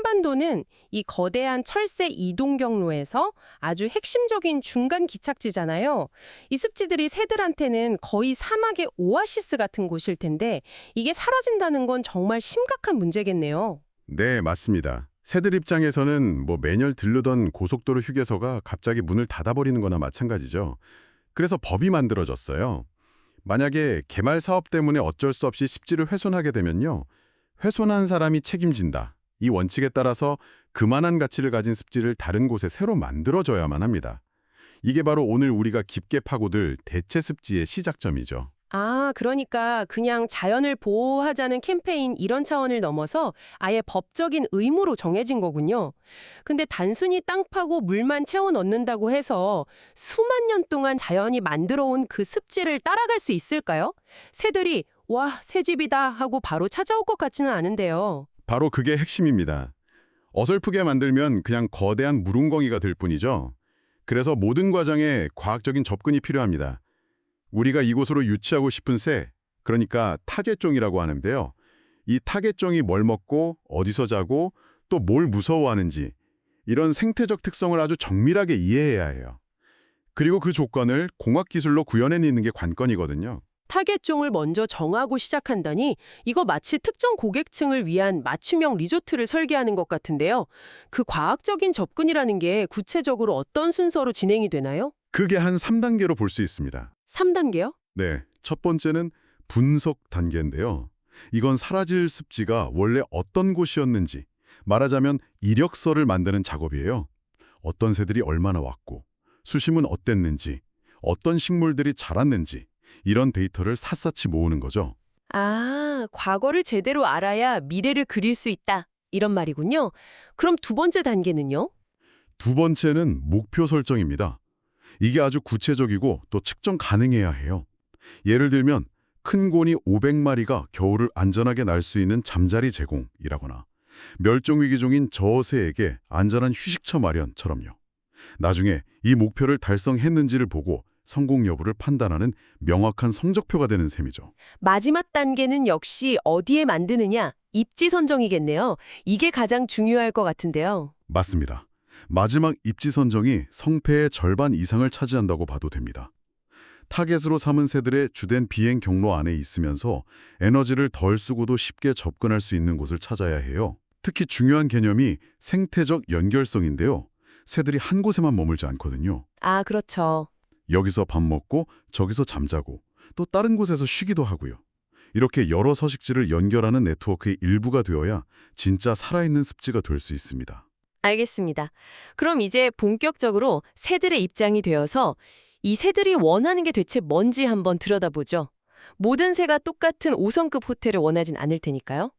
한반도는 이 거대한 철새 이동 경로에서 아주 핵심적인 중간 기착지잖아요. 이 습지들이 새들한테는 거의 사막의 오아시스 같은 곳일 텐데 이게 사라진다는 건 정말 심각한 문제겠네요. 네, 맞습니다. 새들 입장에서는 매년 들르던 고속도로 휴게소가 갑자기 문을 닫아버리는 거나 마찬가지죠. 그래서 법이 만들어졌어요. 만약에 개말 사업 때문에 어쩔 수 없이 습지를 훼손하게 되면요. 훼손한 사람이 책임진다. 이 원칙에 따라서 그만한 가치를 가진 습지를 다른 곳에 새로 만들어줘야만 합니다. 이게 바로 오늘 우리가 깊게 파고들 대체 습지의 시작점이죠. 아, 그러니까 그냥 자연을 보호하자는 캠페인 이런 차원을 넘어서 아예 법적인 의무로 정해진 거군요. 근데 단순히 땅 파고 물만 채워 넣는다고 해서 수만 년 동안 자연이 만들어 온 그 습지를 따라갈 수 있을까요? 새들이 와, 새 집이다 하고 바로 찾아올 것 같지는 않은데요. 바로 그게 핵심입니다. 어설프게 만들면 그냥 거대한 물웅덩이가 될 뿐이죠. 그래서 모든 과정에 과학적인 접근이 필요합니다. 우리가 이곳으로 유치하고 싶은 새, 그러니까 타겟종이라고 하는데요. 이 타겟종이 뭘 먹고 어디서 자고 또 뭘 무서워하는지 이런 생태적 특성을 아주 정밀하게 이해해야 해요. 그리고 그 조건을 공학기술로 구현해내는 게 관건이거든요. 타겟종을 먼저 정하고 시작한다니 이거 마치 특정 고객층을 위한 맞춤형 리조트를 설계하는 것 같은데요. 그 과학적인 접근이라는 게 구체적으로 어떤 순서로 진행이 되나요? 그게 한 3단계로 볼 수 있습니다. 3단계요? 네, 첫 번째는 분석 단계인데요. 이건 사라질 습지가 원래 어떤 곳이었는지, 말하자면 이력서를 만드는 작업이에요. 어떤 새들이 얼마나 왔고, 수심은 어땠는지, 어떤 식물들이 자랐는지 이런 데이터를 샅샅이 모으는 거죠. 아, 과거를 제대로 알아야 미래를 그릴 수 있다. 이런 말이군요. 그럼 두 번째 단계는요? 두 번째는 목표 설정입니다. 이게 아주 구체적이고 또 측정 가능해야 해요. 예를 들면 큰 고니 500마리가 겨울을 안전하게 날 수 있는 잠자리 제공이라거나 멸종위기종인 저새에게 안전한 휴식처 마련처럼요. 나중에 이 목표를 달성했는지를 보고 성공 여부를 판단하는 명확한 성적표가 되는 셈이죠. 마지막 단계는 역시 어디에 만드느냐, 입지 선정이겠네요. 이게 가장 중요할 것 같은데요. 맞습니다. 마지막 입지 선정이 성패의 절반 이상을 차지한다고 봐도 됩니다. 타겟으로 삼은 새들의 주된 비행 경로 안에 있으면서 에너지를 덜 쓰고도 쉽게 접근할 수 있는 곳을 찾아야 해요. 특히 중요한 개념이 생태적 연결성인데요. 새들이 한 곳에만 머물지 않거든요. 아, 그렇죠. 여기서 밥 먹고 저기서 잠자고 또 다른 곳에서 쉬기도 하고요. 이렇게 여러 서식지를 연결하는 네트워크의 일부가 되어야 진짜 살아있는 습지가 될 수 있습니다. 알겠습니다. 그럼 이제 본격적으로 새들의 입장이 되어서 이 새들이 원하는 게 대체 뭔지 한번 들여다보죠. 모든 새가 똑같은 5성급 호텔을 원하진 않을 테니까요.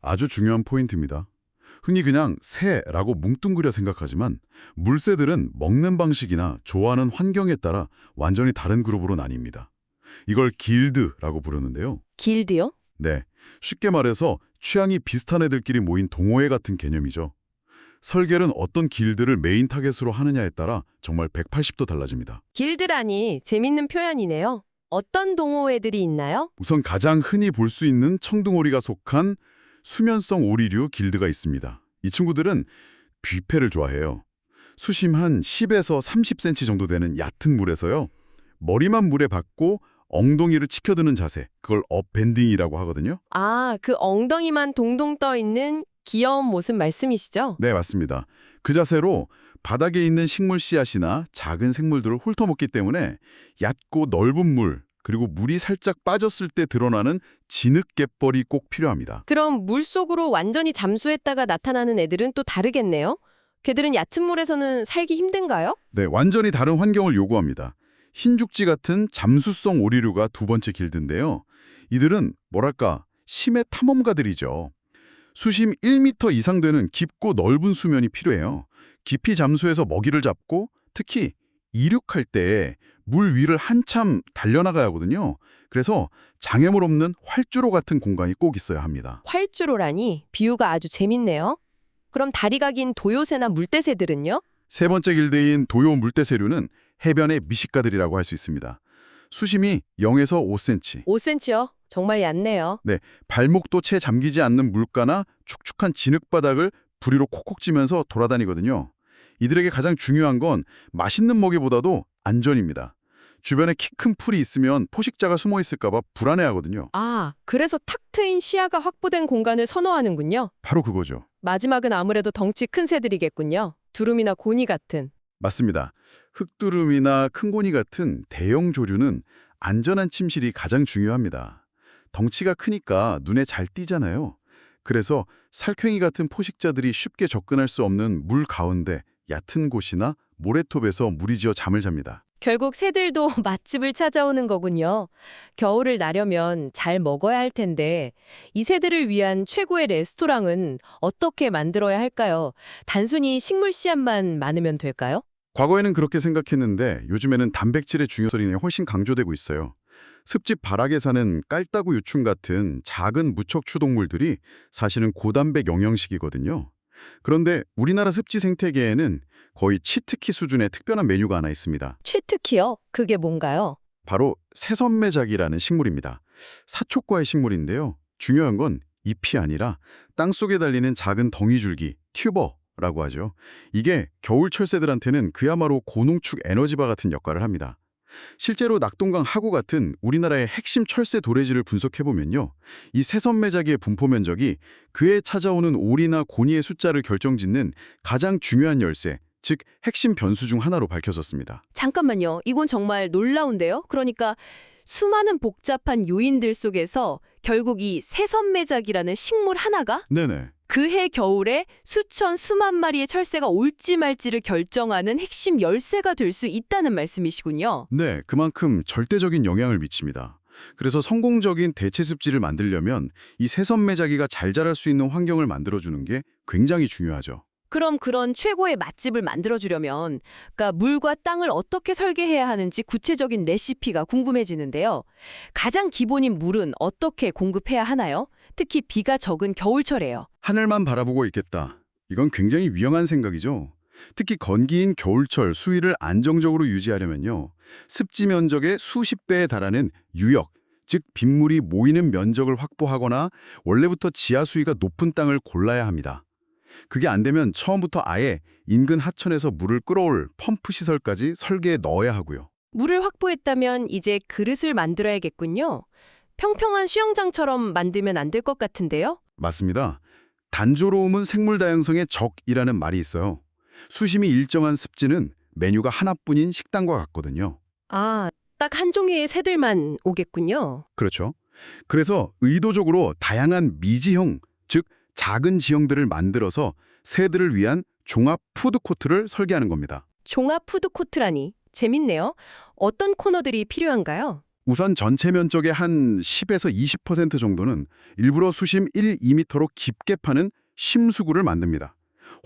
아주 중요한 포인트입니다. 흔히 그냥 새라고 뭉뚱그려 생각하지만 물새들은 먹는 방식이나 좋아하는 환경에 따라 완전히 다른 그룹으로 나뉩니다. 이걸 길드라고 부르는데요. 길드요? 네, 쉽게 말해서 취향이 비슷한 애들끼리 모인 동호회 같은 개념이죠. 설계는 어떤 길드를 메인 타겟으로 하느냐에 따라 정말 180도 달라집니다. 길드라니 재밌는 표현이네요. 어떤 동호회들이 있나요? 우선 가장 흔히 볼 수 있는 청둥오리가 속한 수면성 오리류 길드가 있습니다. 이 친구들은 뷔페를 좋아해요. 수심 한 10에서 30cm 정도 되는 얕은 물에서요. 머리만 물에 박고 엉덩이를 치켜드는 자세, 그걸 업밴딩이라고 하거든요. 아, 그 엉덩이만 동동 떠 있는 귀여운 모습 말씀이시죠? 네, 맞습니다. 그 자세로 바닥에 있는 식물 씨앗이나 작은 생물들을 훑어먹기 때문에 얕고 넓은 물, 그리고 물이 살짝 빠졌을 때 드러나는 진흙갯벌이 꼭 필요합니다. 그럼 물속으로 완전히 잠수했다가 나타나는 애들은 또 다르겠네요? 걔들은 얕은 물에서는 살기 힘든가요? 네, 완전히 다른 환경을 요구합니다. 흰죽지 같은 잠수성 오리류가 두 번째 길드인데요. 이들은 뭐랄까 심해 탐험가들이죠. 수심 1m 이상 되는 깊고 넓은 수면이 필요해요. 깊이 잠수해서 먹이를 잡고 특히 이륙할 때 물 위를 한참 달려나가야 하거든요. 그래서 장애물 없는 활주로 같은 공간이 꼭 있어야 합니다. 활주로라니 비유가 아주 재밌네요. 그럼 다리가 긴 도요새나 물대새들은요? 세 번째 길드인 도요 물대새류는 해변의 미식가들이라고 할 수 있습니다. 수심이 0에서 5cm. 5cm요? 정말 얕네요. 네, 발목도 채 잠기지 않는 물가나 축축한 진흙바닥을 부리로 콕콕 찌면서 돌아다니거든요. 이들에게 가장 중요한 건 맛있는 먹이보다도 안전입니다. 주변에 키 큰 풀이 있으면 포식자가 숨어 있을까 봐 불안해하거든요. 아, 그래서 탁 트인 시야가 확보된 공간을 선호하는군요. 바로 그거죠. 마지막은 아무래도 덩치 큰 새들이겠군요. 두루미나 고니 같은. 맞습니다. 흑두루미나 큰고니 같은 대형 조류는 안전한 침실이 가장 중요합니다. 덩치가 크니까 눈에 잘 띄잖아요. 그래서 살쾡이 같은 포식자들이 쉽게 접근할 수 없는 물 가운데 얕은 곳이나 모래톱에서 무리지어 잠을 잡니다. 결국 새들도 맛집을 찾아오는 거군요. 겨울을 나려면 잘 먹어야 할 텐데 이 새들을 위한 최고의 레스토랑은 어떻게 만들어야 할까요? 단순히 식물 씨앗만 많으면 될까요? 과거에는 그렇게 생각했는데 요즘에는 단백질의 중요성이 훨씬 강조되고 있어요. 습지 바락에 사는 깔따구 유충 같은 작은 무척추 동물들이 사실은 고단백 영양식이거든요. 그런데 우리나라 습지 생태계에는 거의 치트키 수준의 특별한 메뉴가 하나 있습니다. 최특히요? 그게 뭔가요? 바로 새선매작이라는 식물입니다. 사촉과의 식물인데요. 중요한 건 잎이 아니라 땅속에 달리는 작은 덩이줄기, 튜버라고 하죠. 이게 겨울철 새들한테는 그야말로 고농축 에너지바 같은 역할을 합니다. 실제로 낙동강 하구 같은 우리나라의 핵심 철새 도래지를 분석해보면요. 이 새선매작의 분포 면적이 그에 찾아오는 오리나 고니의 숫자를 결정짓는 가장 중요한 열쇠, 즉 핵심 변수 중 하나로 밝혀졌습니다. 잠깐만요. 이건 정말 놀라운데요? 그러니까 수많은 복잡한 요인들 속에서 결국 이 새선매작이라는 식물 하나가 네네. 그해 겨울에 수천 수만 마리의 철새가 올지 말지를 결정하는 핵심 열쇠가 될 수 있다는 말씀이시군요. 네, 그만큼 절대적인 영향을 미칩니다. 그래서 성공적인 대체 습지를 만들려면 이 새선매작이가 잘 자랄 수 있는 환경을 만들어주는 게 굉장히 중요하죠. 그럼 그런 최고의 맛집을 만들어주려면 그러니까 물과 땅을 어떻게 설계해야 하는지 구체적인 레시피가 궁금해지는데요. 가장 기본인 물은 어떻게 공급해야 하나요? 특히 비가 적은 겨울철에요. 하늘만 바라보고 있겠다. 이건 굉장히 위험한 생각이죠. 특히 건기인 겨울철 수위를 안정적으로 유지하려면요. 습지 면적의 수십 배에 달하는 유역, 즉 빗물이 모이는 면적을 확보하거나 원래부터 지하 수위가 높은 땅을 골라야 합니다. 그게 안 되면 처음부터 아예 인근 하천에서 물을 끌어올 펌프 시설까지 설계에 넣어야 하고요. 물을 확보했다면 이제 그릇을 만들어야겠군요. 평평한 수영장처럼 만들면 안 될 것 같은데요? 맞습니다. 단조로움은 생물 다양성의 적이라는 말이 있어요. 수심이 일정한 습지는 메뉴가 하나뿐인 식당과 같거든요. 아, 딱 한 종류의 새들만 오겠군요. 그렇죠. 그래서 의도적으로 다양한 미지형, 즉 작은 지형들을 만들어서 새들을 위한 종합 푸드코트를 설계하는 겁니다. 종합 푸드코트라니 재밌네요. 어떤 코너들이 필요한가요? 우선 전체 면적의 한 10에서 20% 정도는 일부러 수심 1, 2m로 깊게 파는 심수구를 만듭니다.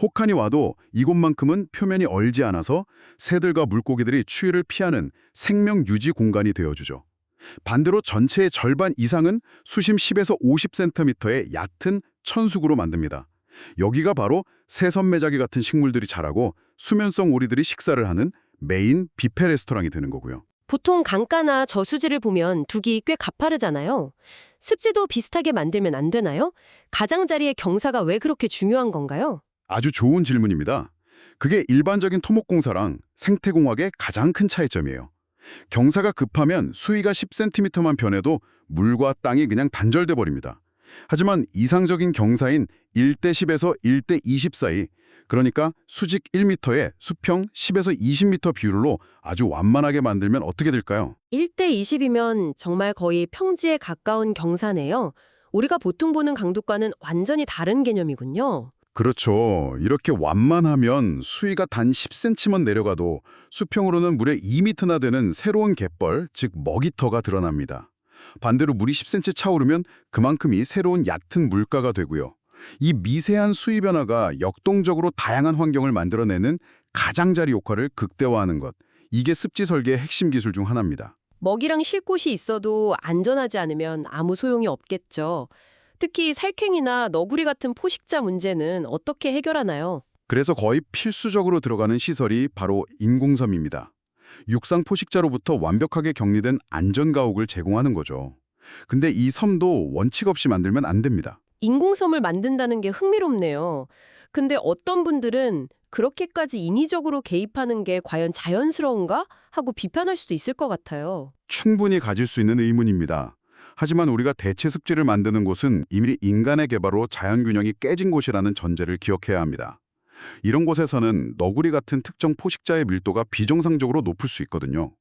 혹한이 와도 이곳만큼은 표면이 얼지 않아서 새들과 물고기들이 추위를 피하는 생명 유지 공간이 되어주죠. 반대로 전체의 절반 이상은 수심 10에서 50cm의 얕은 천수구로 만듭니다. 여기가 바로 새선매작이 같은 식물들이 자라고 수면성 오리들이 식사를 하는 메인 뷔페 레스토랑이 되는 거고요. 보통 강가나 저수지를 보면 두기 꽤 가파르잖아요. 습지도 비슷하게 만들면 안 되나요? 가장자리의 경사가 왜 그렇게 중요한 건가요? 아주 좋은 질문입니다. 그게 일반적인 토목공사랑 생태공학의 가장 큰 차이점이에요. 경사가 급하면 수위가 10cm만 변해도 물과 땅이 그냥 단절돼 버립니다. 하지만 이상적인 경사인 1대10에서 1대20 사이, 그러니까 수직 1m에 수평 10에서 20m 비율로 아주 완만하게 만들면 어떻게 될까요? 1대20이면 정말 거의 평지에 가까운 경사네요. 우리가 보통 보는 강둑과는 완전히 다른 개념이군요. 그렇죠. 이렇게 완만하면 수위가 단 10cm만 내려가도 수평으로는 무려 2m나 되는 새로운 갯벌, 즉 먹이터가 드러납니다. 반대로 물이 10cm 차오르면 그만큼이 새로운 얕은 물가가 되고요. 이 미세한 수위 변화가 역동적으로 다양한 환경을 만들어내는 가장자리 효과를 극대화하는 것. 이게 습지 설계의 핵심 기술 중 하나입니다. 먹이랑 쉴 곳이 있어도 안전하지 않으면 아무 소용이 없겠죠. 특히 살쾡이나 너구리 같은 포식자 문제는 어떻게 해결하나요? 그래서 거의 필수적으로 들어가는 시설이 바로 인공섬입니다. 육상 포식자로부터 완벽하게 격리된 안전가옥을 제공하는 거죠. 근데 이 섬도 원칙 없이 만들면 안 됩니다. 인공섬을 만든다는 게 흥미롭네요. 근데 어떤 분들은 그렇게까지 인위적으로 개입하는 게 과연 자연스러운가? 하고 비판할 수도 있을 것 같아요. 충분히 가질 수 있는 의문입니다. 하지만 우리가 대체 습지를 만드는 곳은 이미 인간의 개발로 자연균형이 깨진 곳이라는 전제를 기억해야 합니다. 이런 곳에서는 너구리 같은 특정 포식자의 밀도가 비정상적으로 높을 수 있거든요.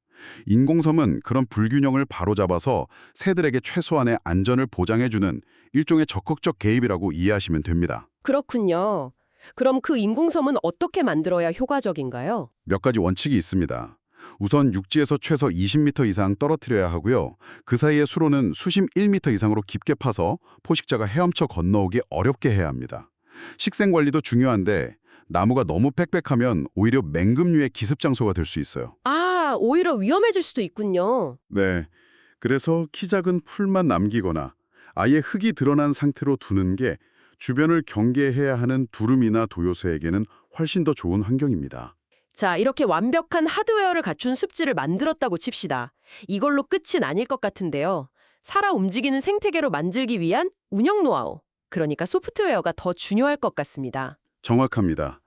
인공섬은 그런 불균형을 바로잡아서 새들에게 최소한의 안전을 보장해주는 일종의 적극적 개입이라고 이해하시면 됩니다. 그렇군요. 그럼 그 인공섬은 어떻게 만들어야 효과적인가요? 몇 가지 원칙이 있습니다. 우선 육지에서 최소 20m 이상 떨어뜨려야 하고요. 그 사이의 수로는 수심 1m 이상으로 깊게 파서 포식자가 헤엄쳐 건너오기 어렵게 해야 합니다. 식생 관리도 중요한데 나무가 너무 빽빽하면 오히려 맹금류의 기습 장소가 될 수 있어요. 아, 오히려 위험해질 수도 있군요. 네, 그래서 키 작은 풀만 남기거나 아예 흙이 드러난 상태로 두는 게 주변을 경계해야 하는 두루미나 도요새에게는 훨씬 더 좋은 환경입니다. 자, 이렇게 완벽한 하드웨어를 갖춘 습지를 만들었다고 칩시다. 이걸로 끝은 아닐 것 같은데요. 살아 움직이는 생태계로 만들기 위한 운영 노하우, 그러니까 소프트웨어가 더 중요할 것 같습니다. 정확합니다.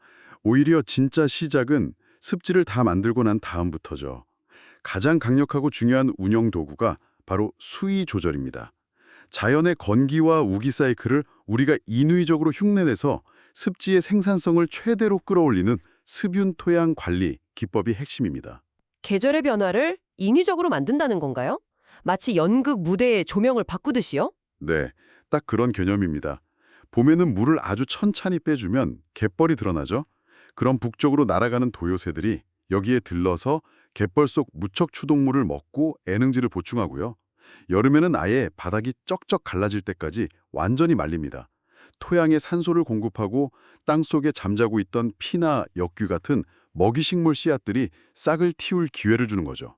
오히려 진짜 시작은 습지를 다 만들고 난 다음부터죠. 가장 강력하고 중요한 운영 도구가 바로 수위 조절입니다. 자연의 건기와 우기 사이클을 우리가 인위적으로 흉내내서 습지의 생산성을 최대로 끌어올리는 습윤 토양 관리 기법이 핵심입니다. 계절의 변화를 인위적으로 만든다는 건가요? 마치 연극 무대의 조명을 바꾸듯이요? 네, 딱 그런 개념입니다. 봄에는 물을 아주 천천히 빼주면 갯벌이 드러나죠. 그럼 북쪽으로 날아가는 도요새들이 여기에 들러서 갯벌 속 무척 추동물을 먹고 에너지를 보충하고요. 여름에는 아예 바닥이 쩍쩍 갈라질 때까지 완전히 말립니다. 토양에 산소를 공급하고 땅속에 잠자고 있던 피나 역귀 같은 먹이식물 씨앗들이 싹을 틔울 기회를 주는 거죠.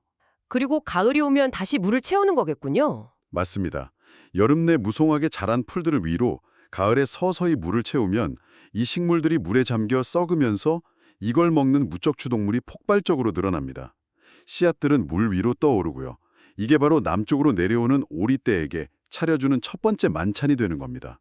그리고 가을이 오면 다시 물을 채우는 거겠군요. 맞습니다. 여름 내 무성하게 자란 풀들을 위로 가을에 서서히 물을 채우면 이 식물들이 물에 잠겨 썩으면서 이걸 먹는 무척추동물이 폭발적으로 늘어납니다. 씨앗들은 물 위로 떠오르고요. 이게 바로 남쪽으로 내려오는 오리떼에게 차려주는 첫 번째 만찬이 되는 겁니다.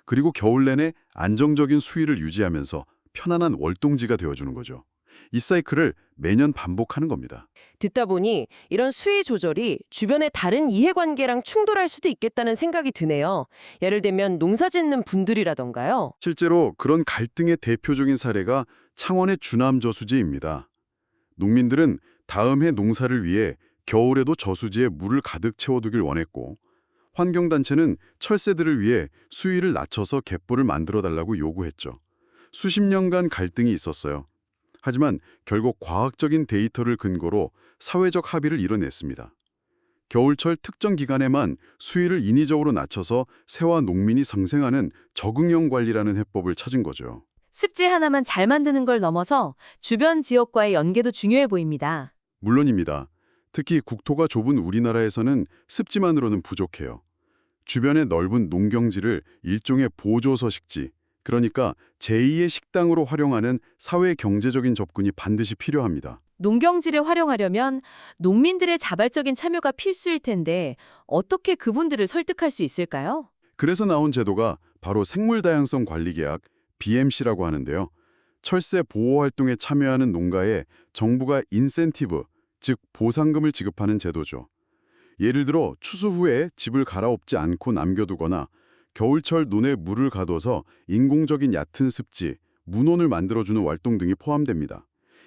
그리고 겨울 내내 안정적인 수위를 유지하면서 편안한 월동지가 되어주는 거죠. 이 사이클을 매년 반복하는 겁니다. 듣다 보니 이런 수위 조절이 주변의 다른 이해관계랑 충돌할 수도 있겠다는 생각이 드네요. 예를 들면 농사 짓는 분들이라던가요. 실제로 그런 갈등의 대표적인 사례가 창원의 주남 저수지입니다. 농민들은 다음 해 농사를 위해 겨울에도 저수지에 물을 가득 채워두길 원했고 환경단체는 철새들을 위해 수위를 낮춰서 갯벌을 만들어달라고 요구했죠. 수십 년간 갈등이 있었어요. 하지만 결국 과학적인 데이터를 근거로 사회적 합의를 이뤄냈습니다. 겨울철 특정 기간에만 수위를 인위적으로 낮춰서 새와 농민이 상생하는 적응형 관리라는 해법을 찾은 거죠. 습지 하나만 잘 만드는 걸 넘어서 주변 지역과의 연계도 중요해 보입니다. 물론입니다. 특히 국토가 좁은 우리나라에서는 습지만으로는 부족해요. 주변의 넓은 농경지를 일종의 보조서식지, 그러니까 제2의 식당으로 활용하는 사회 경제적인 접근이 반드시 필요합니다. 농경지를 활용하려면 농민들의 자발적인 참여가 필수일 텐데 어떻게 그분들을 설득할 수 있을까요? 그래서 나온 제도가 바로 생물다양성 관리계약, BMC라고 하는데요. 철새 보호 활동에 참여하는 농가에 정부가 인센티브, 즉 보상금을 지급하는 제도죠. 예를 들어 추수 후에 집을 갈아엎지 않고 남겨두거나 겨울철 논에 물을 가둬서 인공적인 얕은 습지, 문온을 만들어주는 활동 등이 포함됩니다.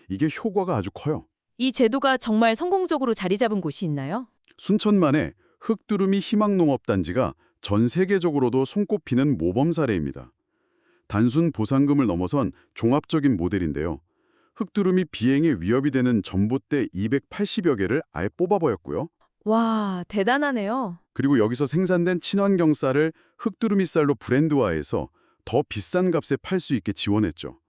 이게 효과가 아주 커요. 이 제도가 정말 성공적으로 자리 잡은 곳이 있나요? 순천만의 흑두루미 희망농업단지가 전 세계적으로도 손꼽히는 모범 사례입니다. 단순 보상금을 넘어선 종합적인 모델인데요. 흑두루미 비행에 위협이 되는 전봇대 280여 개를 아예 뽑아버렸고요. 와, 대단하네요. 그리고 여기서 생산된 친환경 쌀을 흑두루미 쌀로 브랜드화해서 더 비싼 값에 팔 수 있게 지원했죠.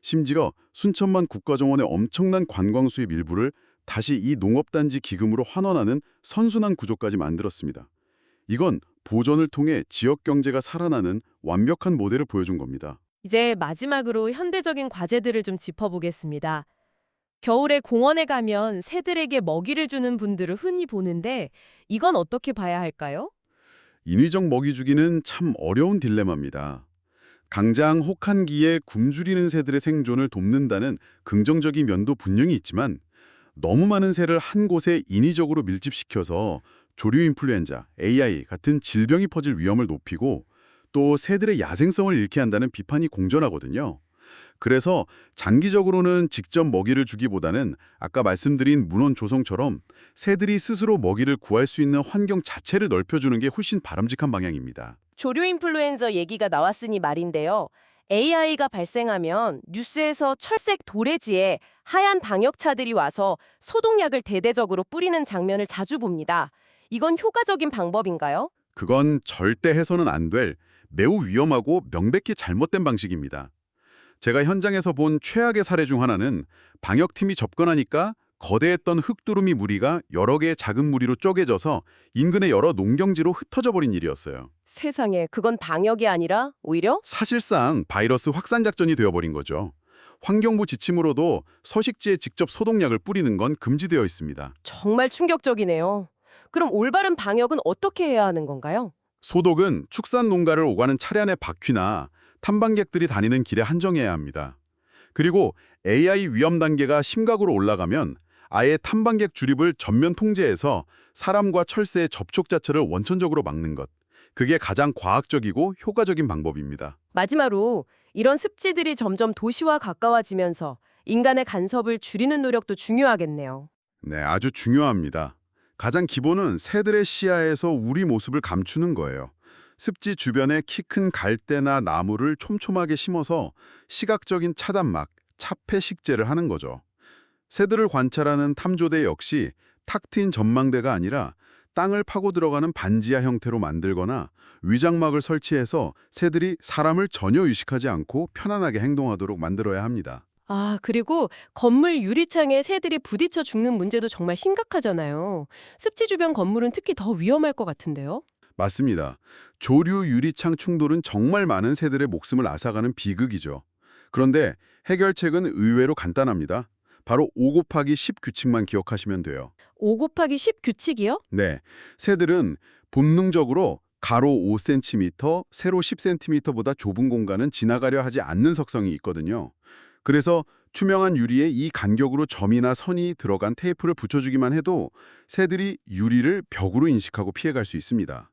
심지어 순천만 국가정원의 엄청난 관광 수입 일부를 다시 이 농업단지 기금으로 환원하는 선순환 구조까지 만들었습니다. 이건 보전을 통해 지역 경제가 살아나는 완벽한 모델을 보여준 겁니다. 이제 마지막으로 현대적인 과제들을 좀 짚어보겠습니다. 겨울에 공원에 가면 새들에게 먹이를 주는 분들을 흔히 보는데 이건 어떻게 봐야 할까요? 인위적 먹이 주기는 참 어려운 딜레마입니다. 강장 혹한기에 굶주리는 새들의 생존을 돕는다는 긍정적인 면도 분명히 있지만 너무 많은 새를 한 곳에 인위적으로 밀집시켜서 조류 인플루엔자, AI 같은 질병이 퍼질 위험을 높이고 또 새들의 야생성을 잃게 한다는 비판이 공존하거든요. 그래서 장기적으로는 직접 먹이를 주기보다는 아까 말씀드린 문헌 조성처럼 새들이 스스로 먹이를 구할 수 있는 환경 자체를 넓혀주는 게 훨씬 바람직한 방향입니다. 조류 인플루엔자 얘기가 나왔으니 말인데요. AI가 발생하면 뉴스에서 철색 도래지에 하얀 방역차들이 와서 소독약을 대대적으로 뿌리는 장면을 자주 봅니다. 이건 효과적인 방법인가요? 그건 절대 해서는 안 될 매우 위험하고 명백히 잘못된 방식입니다. 제가 현장에서 본 최악의 사례 중 하나는 방역팀이 접근하니까 거대했던 흙두루미 무리가 여러 개의 작은 무리로 쪼개져서 인근의 여러 농경지로 흩어져 버린 일이었어요. 세상에, 그건 방역이 아니라 오히려? 사실상 바이러스 확산 작전이 되어버린 거죠. 환경부 지침으로도 서식지에 직접 소독약을 뿌리는 건 금지되어 있습니다. 정말 충격적이네요. 그럼 올바른 방역은 어떻게 해야 하는 건가요? 소독은 축산 농가를 오가는 차량의 바퀴나 탐방객들이 다니는 길에 한정해야 합니다. 그리고 AI 위험 단계가 심각으로 올라가면 아예 탐방객 출입을 전면 통제해서 사람과 철새의 접촉 자체를 원천적으로 막는 것. 그게 가장 과학적이고 효과적인 방법입니다. 마지막으로 이런 습지들이 점점 도시와 가까워지면서 인간의 간섭을 줄이는 노력도 중요하겠네요. 네, 아주 중요합니다. 가장 기본은 새들의 시야에서 우리 모습을 감추는 거예요. 습지 주변에 키 큰 갈대나 나무를 촘촘하게 심어서 시각적인 차단막, 차폐 식재를 하는 거죠. 새들을 관찰하는 탐조대 역시 탁 트인 전망대가 아니라 땅을 파고 들어가는 반지하 형태로 만들거나 위장막을 설치해서 새들이 사람을 전혀 의식하지 않고 편안하게 행동하도록 만들어야 합니다. 아, 그리고 건물 유리창에 새들이 부딪혀 죽는 문제도 정말 심각하잖아요. 습지 주변 건물은 특히 더 위험할 것 같은데요. 맞습니다. 조류 유리창 충돌은 정말 많은 새들의 목숨을 앗아가는 비극이죠. 그런데 해결책은 의외로 간단합니다. 바로 5 곱하기 10 규칙만 기억하시면 돼요. 5 곱하기 10 규칙이요? 네, 새들은 본능적으로 가로 5cm, 세로 10cm보다 좁은 공간은 지나가려 하지 않는 속성이 있거든요. 그래서 투명한 유리에 이 간격으로 점이나 선이 들어간 테이프를 붙여주기만 해도 새들이 유리를 벽으로 인식하고 피해갈 수 있습니다.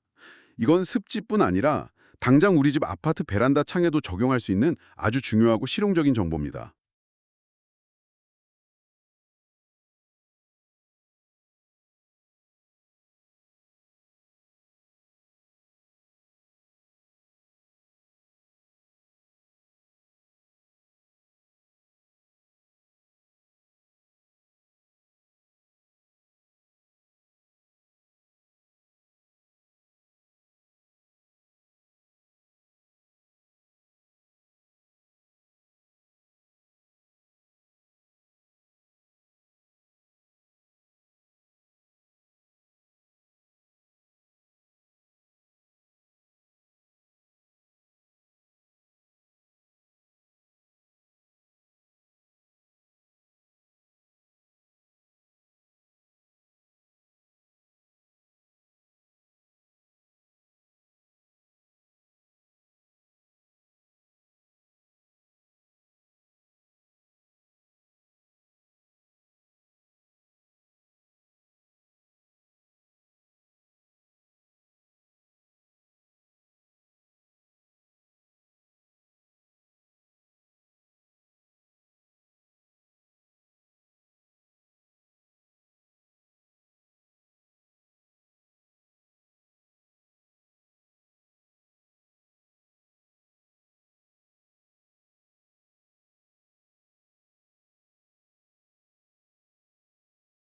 이건 습지뿐 아니라 당장 우리 집 아파트 베란다 창에도 적용할 수 있는 아주 중요하고 실용적인 정보입니다.